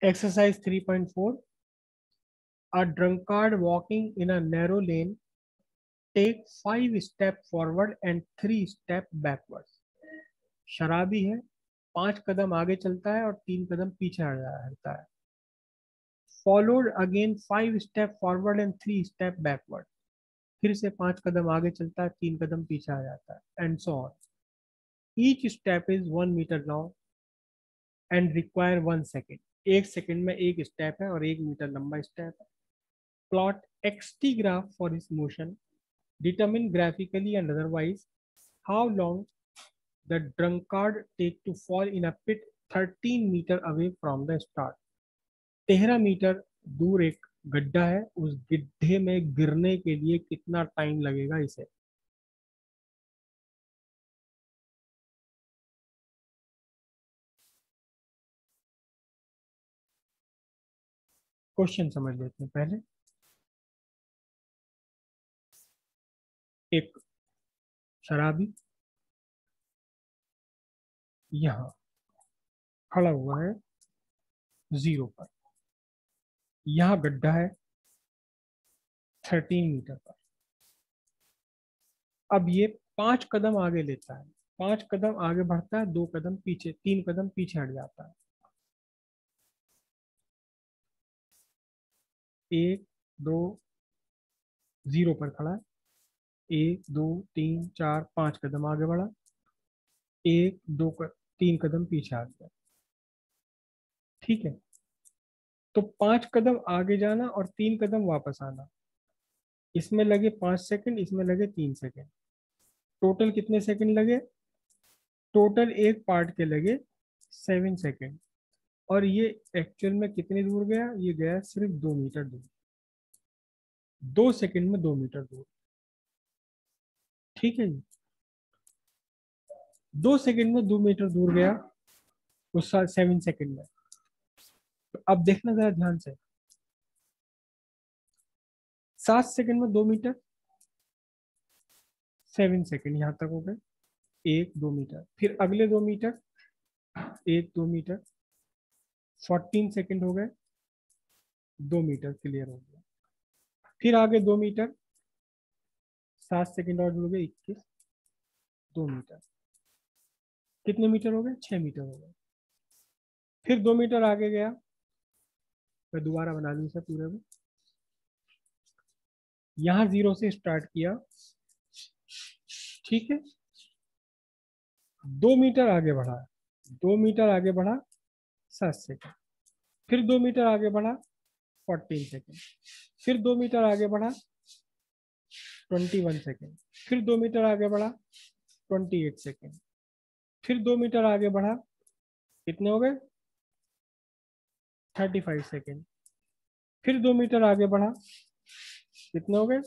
Exercise 3.4. A drunkard walking in a narrow lane take 5 steps forward and 3 steps backwards. शराबी है, 5 कदम आगे चलता है और 3 कदम पीछे हटता है. Followed again 5 steps forward and 3 steps backward. फिर से 5 कदम आगे चलता है, 3 कदम पीछे आ जाता है, and so on. Each step is 1 meter long and require 1 second. 1 second में एक स्टेप है और 1 मीटर लंबा स्टेप है. Plot xt graph for his motion. Determine graphically and otherwise how long the drunkard take to fall in a pit 13 meter away from the start. 13 metre दूर एक गड्ढा है, उस गड्ढे में गिरने के लिए कितना टाइम लगेगा इसे. क्वेश्चन समझ लेते हैं पहले. एक शराबी यहां खड़ा हुआ है जीरो पर. यहां गड्ढा है 13 मीटर पर. अब ये 5 कदम आगे लेता है, 5 कदम आगे बढ़ता है, 2 कदम पीछे, 3 कदम पीछे हट जाता है. 1 2 जीरो पर खड़ा है. 1 2 3 4 5 कदम आगे बढ़ा. 1 2 3 कदम पीछे आ गया. ठीक है, तो 5 कदम आगे जाना और 3 कदम वापस आना, इसमें लगे 5 सेकंड, इसमें लगे 3 सेकंड. टोटल कितने सेकंड लगे? टोटल एक पार्ट के लगे 7 सेकंड. और ये एक्चुअल में कितने दूर गया? ये गया सिर्फ 2 मीटर दूर. 2 सेकंड में 2 मीटर दूर. ठीक है जी, 2 सेकंड में 2 मीटर दूर गया उस 7 सेकंड में. तो अब देखना जरा ध्यान से. 7 सेकंड में 2 मीटर, 7 सेकंड यहां तक हो गए. 1 2 मीटर, फिर अगले 2 मीटर, 1 2 मीटर, 14 सेकंड हो गए, 2 मीटर क्लियर हो गया. फिर आगे 2 मीटर, 7 सेकंड और जुड़ गए, 21, 2 मीटर. कितने मीटर हो गए? 6 मीटर हो गए. फिर 2 मीटर आगे गया. मैं दोबारा बना दूं इसे पूरे में. यहां जीरो से स्टार्ट किया, ठीक है. 2 मीटर आगे बढ़ा, 2 मीटर आगे बढ़ा, 7 सेकंड. फिर 2 मीटर आगे बढ़ा, 14 सेकंड. फिर 2 मीटर आगे बढ़ा, 21 सेकंड. फिर 2 मीटर आगे बढ़ा, 28 सेकंड. फिर 2 मीटर आगे बढ़ा, कितने हो गए? 35 सेकंड. फिर 2 मीटर आगे बढ़ा, कितने हो गए?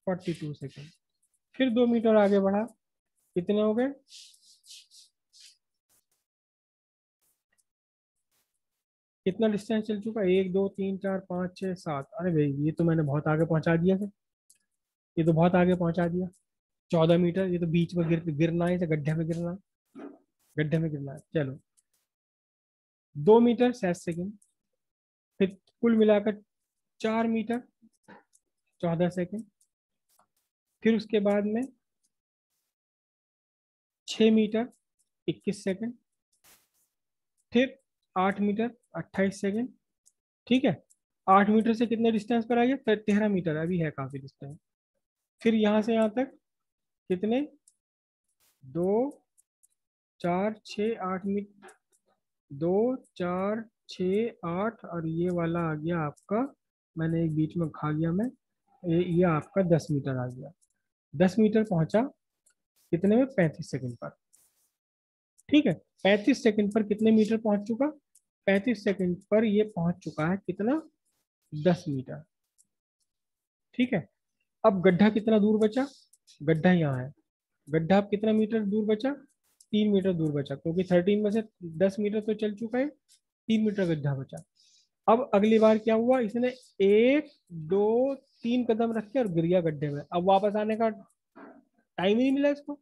42 सेकंड. फिर 2 मीटर आगे बढ़ा, कितने हो गए? कितना डिस्टेंस चल चुका? 1 2 3 4 5 6 7. अरे भाई ये तो मैंने बहुत आगे पहुंचा दिया सर, ये तो बहुत आगे पहुंचा दिया. 14 मीटर. ये तो बीच में गिरना है, गड्ढे में गिरना, गड्ढे में गिरना है. चलो, 2 मीटर 7 सेकंड. फिर कुल मिलाकर 4 मीटर 14 सेकंड. फिर उसके बाद में 6 मीटर 21 सेकंड. फिर 8 मीटर 28 सेकंड. ठीक है, 8 मीटर से कितने डिस्टेंस पर आइए? 13 मीटर, अभी है काफी डिस्टेंस. फिर यहाँ से यहाँ तक कितने? 2 4 6 8 मीटर, 2 4 6 8, और ये वाला आ गया आपका, मैंने एक बीच में खा गया मैं, ये आपका 10 मीटर आ गया. 10 मीटर पहुंचा कितने में? 35 सेकंड पर. ठीक है, 35 सेकंड पर कितने मीटर पहुंच चुका? 35 सेकंड पर ये पहुंच चुका है कितना? 10 मीटर. ठीक है, अब गड्ढा कितना दूर बचा? गड्ढा यहाँ है. गड्ढा अब कितना मीटर दूर बचा? 3 मीटर दूर बचा, क्योंकि 13 में से 10 मीटर तो चल चुका है, 3 मीटर गड्ढा बचा. अब अगली बार क्या हुआ? इसने 1 2 3 कदम रखे और गिर गया गड्ढे में. अब वापस आने का टाइम ही नहीं मिला इसको.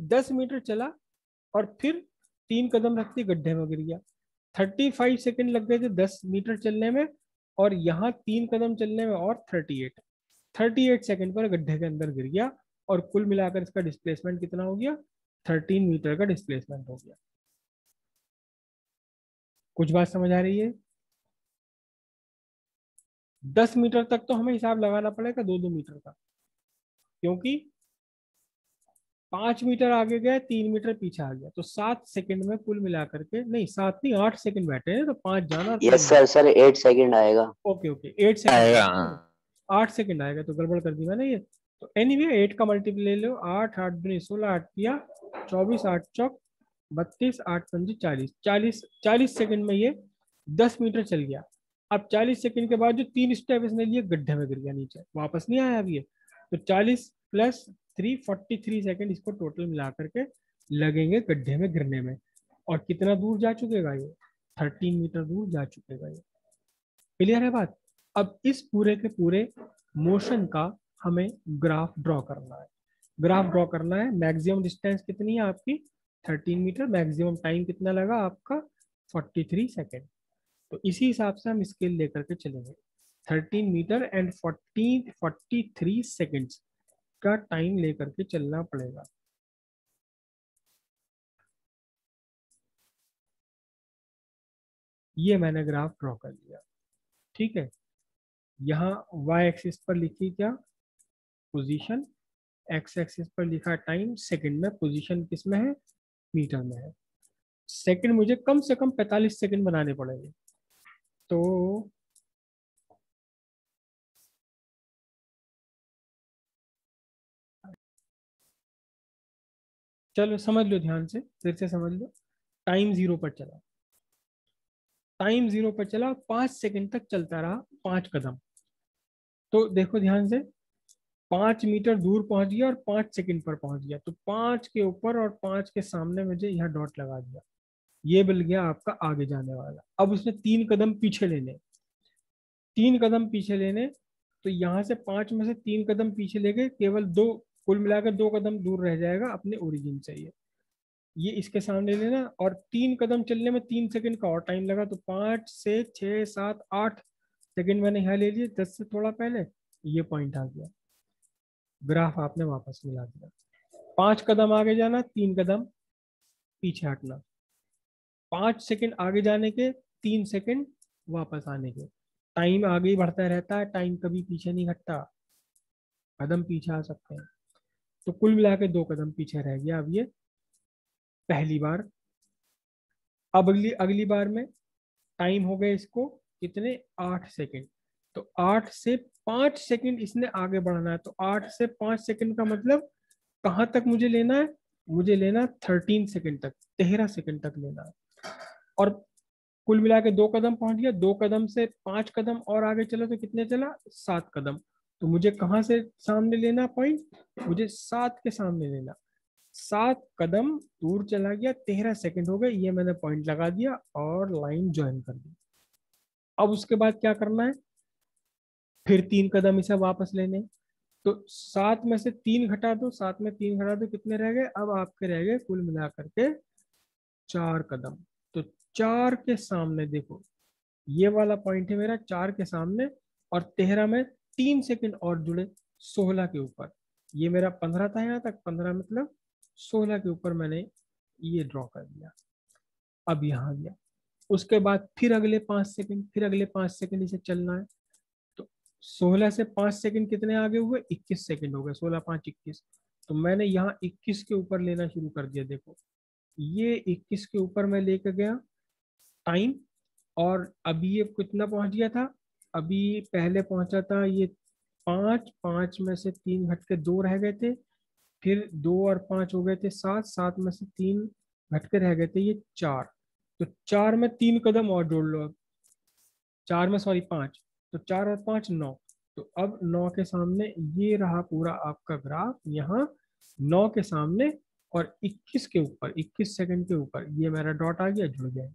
10 मीटर चला और फिर 3 कदम रखते गड्ढे में गिर गया. 35 सेकंड लग गए थे 10 मीटर चलने में, और यहाँ 3 कदम चलने में और 38 पर गड्ढे के अंदर गिर गया, और कुल मिलाकर इसका डिस्प्लेसमेंट कितना हो गया, 13 मीटर का डिस्प्लेसमेंट हो गया। कुछ बात समझ आ रही है? 10 मीटर तक तो हमें हिसाब लगाना पड़ेगा 2-2 मीटर का, क्योंकि 5 मीटर आगे गया, 3 मीटर पीछे आ गया, तो 7 सेकंड में कुल मिलाकर के, नहीं 7 नहीं 8 सेकंड बैठे हैं, तो 5 जाना और 5 यस सर, सर 8 सेकंड आएगा। ओके ओके 8 सेकंड आएगा। आएगा, 8 सेकंड आएगा, तो गड़बड़ कर दी मैंने ये। तो एनीवे 8 का मल्टीपल ले लो, 8 8 दूनी 16, 8 किया 24, 8 चौक 32, 8 पंजी 40, 40 सेकंड में ये 10 मीटर चल गया। अब 40 सेकंड के बाद जो 3 स्टेप इसने लिए, गड्ढे में गिर गया नीचे, वापस नहीं आया अब ये। तो 40 + 3 43 सेकंड इसको टोटल मिला करके लगेंगे गड्ढे में गिरने में। और कितना दूर जा चुकेगा ये, 13 मीटर दूर जा चुकेगा ये। क्लियर है बात? अब इस पूरे के पूरे मोशन का हमें ग्राफ ड्रॉ करना है। ग्राफ ड्रॉ करना है, मैक्सिमम डिस्टेंस कितनी है आपकी, 13 मीटर, मैक्सिमम टाइम कितना लगा आपका, 43 सेकेंड। तो इसी हिसाब से हम स्केल लेकर के चलेंगे। 13 मीटर एंड 43 सेकेंड्स का टाइम लेकर के चलना पड़ेगा। ये मैंने ग्राफ ड्रॉ कर लिया, ठीक है। यहाँ y एक्सिस पर लिखी क्या, पोजीशन, x एक्सिस पर लिखा टाइम, सेकंड में पोजीशन किस में है, मीटर में है। सेकंड मुझे कम से कम 45 सेकंड बनाने पड़ेंगे। तो चलो समझ लो ध्यान से, फिर से समझ लो। टाइम 0 पर चला, टाइम 0 पर चला, 5 सेकंड तक चलता रहा, 5 कदम। तो देखो ध्यान से, 5 मीटर दूर पहुंच गया और 5 सेकंड पर पहुंच गया, तो 5 के ऊपर और 5 के सामने मुझे यहाँ डॉट लगा दिया, ये मिल गया आपका आगे जाने वाला। अब उसने 3 कदम पीछे लेने, 3 कदम पीछे लेने, तो यहाँ से 5 में से 3 कदम पीछे लेके केवल 2, कुल मिलाकर 2 कदम दूर रह जाएगा अपने ओरिजिन से। ये इसके सामने लेना, और 3 कदम चलने में 3 सेकंड का और टाइम लगा, तो 5 से 6 7 8 सेकंड मैंने यहाँ ले लिए, 10 से थोड़ा पहले, ये पॉइंट आ गया। ग्राफ आपने वापस मिला दिया, 5 कदम आगे जाना, 3 कदम पीछे हटना, 5 सेकंड आगे जाने के, 3 सेकंड वापस आने के। टाइम आगे ही बढ़ता रहता है, टाइम कभी पीछे नहीं हटता, कदम पीछे आ सकते हैं। तो कुल मिला के 2 कदम पीछे रह गया अब ये, पहली बार। अब अगली अगली बार में टाइम हो गए इसको कितने, 8 सेकंड। तो 8 से 5 सेकंड इसने आगे बढ़ना है, तो 8 से 5 सेकंड का मतलब कहाँ तक मुझे लेना है, मुझे लेना 13 सेकंड तक, 13 सेकंड तक लेना है। और कुल मिला के 2 कदम पहुंच गया, 2 कदम से 5 कदम और आगे चला, तो कितने चला, 7 कदम। तो मुझे कहाँ से सामने लेना पॉइंट, मुझे 7 के सामने लेना, 7 कदम दूर चला गया, 13 सेकंड हो गए, ये मैंने पॉइंट लगा दिया और लाइन ज्वाइन कर दी। अब उसके बाद क्या करना है, फिर 3 कदम इसे वापस लेने। तो 7 में से 3 घटा दो, 7 में 3 घटा दो, कितने रह गए, अब आपके रह गए कुल मिला करके 4 कदम। तो 4 के सामने देखो, ये वाला पॉइंट है मेरा 4 के सामने, और 13 में 3 सेकंड और जुड़े, 16 के ऊपर। ये मेरा 15 था यहाँ तक, 15 मतलब 16 के ऊपर मैंने ये ड्रॉ कर दिया। अब यहाँ गया, उसके बाद फिर अगले 5 सेकंड, फिर अगले 5 सेकंड इसे चलना है। तो 16 से 5 सेकंड कितने आगे हुए, 21 सेकंड हो गए, 16 5 21। तो मैंने यहाँ 21 के ऊपर लेना शुरू कर दिया। देखो ये 21 के ऊपर मैं लेकर गया टाइम, और अभी ये कितना पहुंच गया था, अभी पहले पहुंचा था ये 5, 5 में से 3 घट के 2 रह गए थे, फिर 2 और 5 हो गए थे 7, 7 में से 3 घट के रह गए थे ये 4। तो 4 में 3 कदम और जोड़ लो अब, 4 में सॉरी 5, तो 4 और 5 9। तो अब 9 के सामने ये रहा पूरा आपका ग्राफ, यहाँ 9 के सामने और 21 के ऊपर, 21 सेकंड के ऊपर ये मेरा डॉट आ गया, जुड़ गया।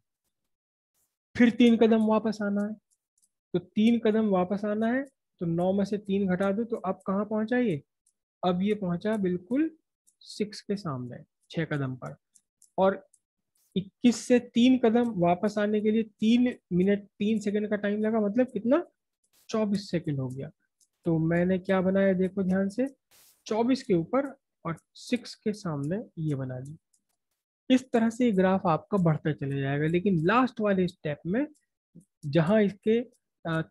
फिर 3 कदम वापस आना है, तो 3 कदम वापस आना है, तो 9 में से 3 घटा दो, तो अब कहाँ पहुंचा ये, अब ये पहुंचा बिल्कुल 6 के सामने, 6 कदम पर। और 21 से 3 कदम वापस आने के लिए 3 मिनट 3 सेकंड का टाइम लगा, मतलब कितना, 24 सेकंड हो गया। तो मैंने क्या बनाया देखो ध्यान से, 24 के ऊपर और 6 के सामने ये बना दी। इस तरह से ग्राफ आपका बढ़ता चले जाएगा, लेकिन लास्ट वाले स्टेप में जहां इसके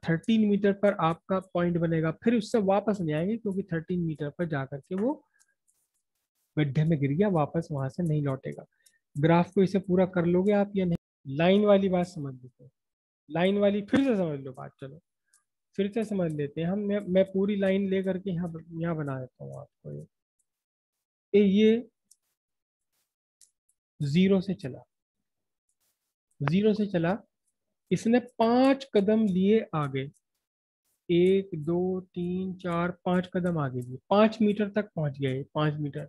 13 मीटर पर आपका पॉइंट बनेगा, फिर उससे वापस नहीं आएंगे, क्योंकि 13 मीटर पर जाकर के वो गड्ढे में गिर गया, वापस वहां से नहीं लौटेगा। ग्राफ को इसे पूरा कर लोगे आप या नहीं? लाइन वाली बात समझ लेते हैं, लाइन वाली फिर से समझ लो बात, चलो फिर से समझ लेते हैं हम। मैं पूरी लाइन लेकर के यहाँ बना देता हूँ आपको। ये 0 से चला, 0 से चला, इसने 5 कदम लिए आगे, 1 2 3 4 5 कदम आगे लिए, 5 मीटर तक पहुंच गया ये, 5 मीटर।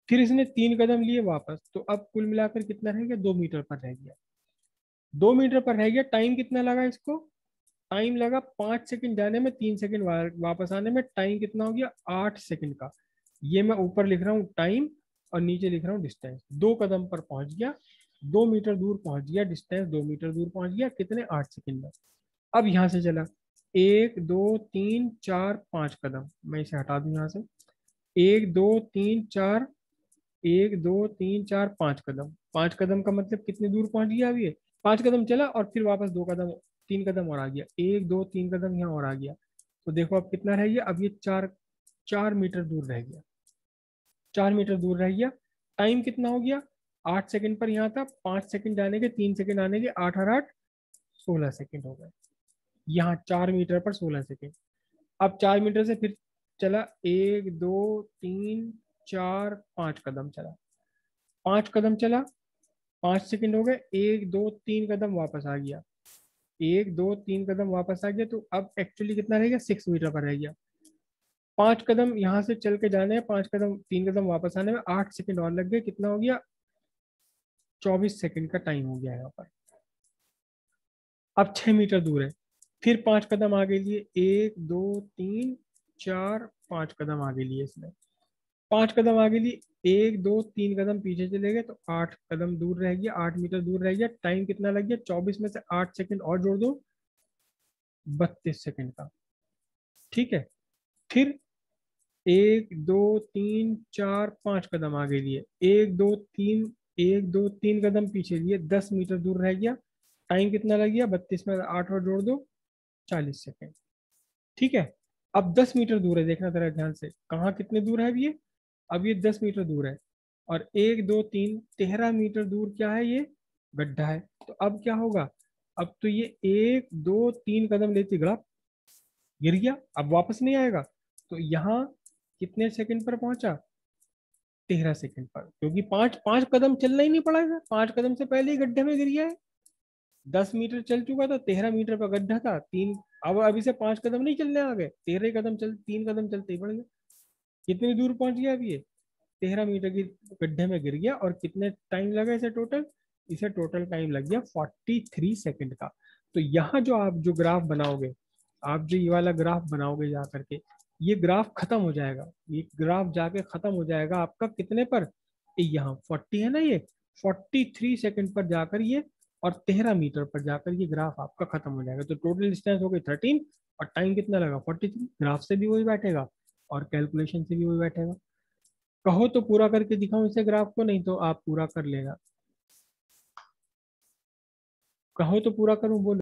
फिर इसने 3 कदम लिए वापस, तो अब कुल मिलाकर कितना रह गया, 2 मीटर पर रह गया। 2 मीटर पर रह गया, टाइम कितना लगा इसको, टाइम लगा 5 सेकंड जाने में, 3 सेकंड वापस आने में, टाइम कितना हो गया, 8 सेकंड का। ये मैं ऊपर लिख रहा हूँ टाइम और नीचे लिख रहा हूँ डिस्टेंस। 2 कदम पर पहुंच गया, 2 मीटर दूर पहुंच गया, डिस्टेंस 2 मीटर दूर पहुंच गया, कितने, 8 सेकंड में। अब यहां से चला 1 2 3 4 5 कदम, मैं इसे हटा दूं यहाँ से। 1 2 3 4, 1 2 3 4 5 कदम, 5 कदम का मतलब कितने दूर पहुंच गया अब ये, 5 कदम चला और फिर वापस 2 कदम, 3 कदम और आ गया, 1 2 3 कदम यहाँ और आ गया। तो देखो अब कितना रह गया, अब ये 4 मीटर दूर रह गया, 4 मीटर दूर रह गया। टाइम कितना हो गया, 8 सेकंड पर यहाँ था, 5 सेकंड जाने के, 3 सेकंड आने के, 8 और 8 16 सेकंड हो गए। यहाँ 4 मीटर पर 16 सेकंड। अब 4 मीटर से फिर चला, 1 2 3 4 5 कदम चला, 5 कदम चला, 5 सेकंड हो गए, 1 2 3 कदम वापस आ गया, 1 2 3 कदम वापस आ गया। तो अब एक्चुअली कितना रह गया, 6 मीटर पर रह गया। 5 कदम यहाँ से चल के जाने हैं, 5 कदम, 3 कदम वापस आने में, 8 सेकंड और लग गए, कितना हो गया, 24 सेकंड का टाइम हो गया यहाँ पर। अब 6 मीटर दूर है, फिर 5 कदम आगे लिए, 1 2 3 4 5 कदम आगे लिए इसने, 5 कदम आगे लिए, 1 2 3 कदम पीछे चले गए, तो 8 कदम दूर रह गया, 8 मीटर दूर रह गया। टाइम कितना लग गया, 24 में से 8 सेकंड और जोड़ दो, 32 सेकंड का। ठीक है, फिर 1 2 3 4 5 कदम आगे लिए, 1 2 3 पीछे लिए, 10 मीटर दूर रह गया। टाइम कितना लग गया, 32 में 8 और जोड़ दो, 40 सेकंड। ठीक है, अब 10 मीटर दूर है, देखना जरा ध्यान से, कहाँ कितने दूर है अभी ये, अब ये 10 मीटर दूर है, और 1 2 3 13 मीटर दूर क्या है, ये गड्ढा है। तो अब क्या होगा, अब तो ये 1 2 3 कदम लेते गड़ा गिर गया, अब वापस नहीं आएगा। तो यहाँ कितने सेकंड पर पहुंचा, 13 सेकंड पर, क्योंकि 5 5 कदम चलना ही नहीं पड़ा है, 5 कदम से पहले ही गड्ढे में गिर गया है। 10 मीटर चल चुका था, 13 मीटर पर गड्ढा था, तीन, अब अभी से 5 कदम नहीं चलने आ गए, 13 कदम चल, 3 कदम चलते ही पड़ गए। कितनी दूर पहुंच गया अब ये, 13 मीटर की गड्ढे में गिर गया। और कितने टाइम लगा इसे टोटल, इसे टोटल टाइम लग गया 43 सेकंड का। तो यहाँ जो आप जो ग्राफ बनाओगे, आप जो ये वाला ग्राफ बनाओगे जा करके, ये ग्राफ खत्म हो जाएगा, ये ग्राफ जाके खत्म हो जाएगा आपका कितने पर, यहाँ 40 है ना, ये 43 सेकंड पर जाकर ये, और 13 मीटर पर जाकर ये ग्राफ आपका खत्म हो जाएगा। तो टोटल डिस्टेंस हो गई 13, और टाइम कितना लगा 43। ग्राफ से भी वही बैठेगा और कैलकुलेशन से भी वही बैठेगा। कहो तो पूरा करके दिखाऊं इसे ग्राफ को, नहीं तो आप पूरा कर लेगा, कहो तो पूरा करूं, बोलो।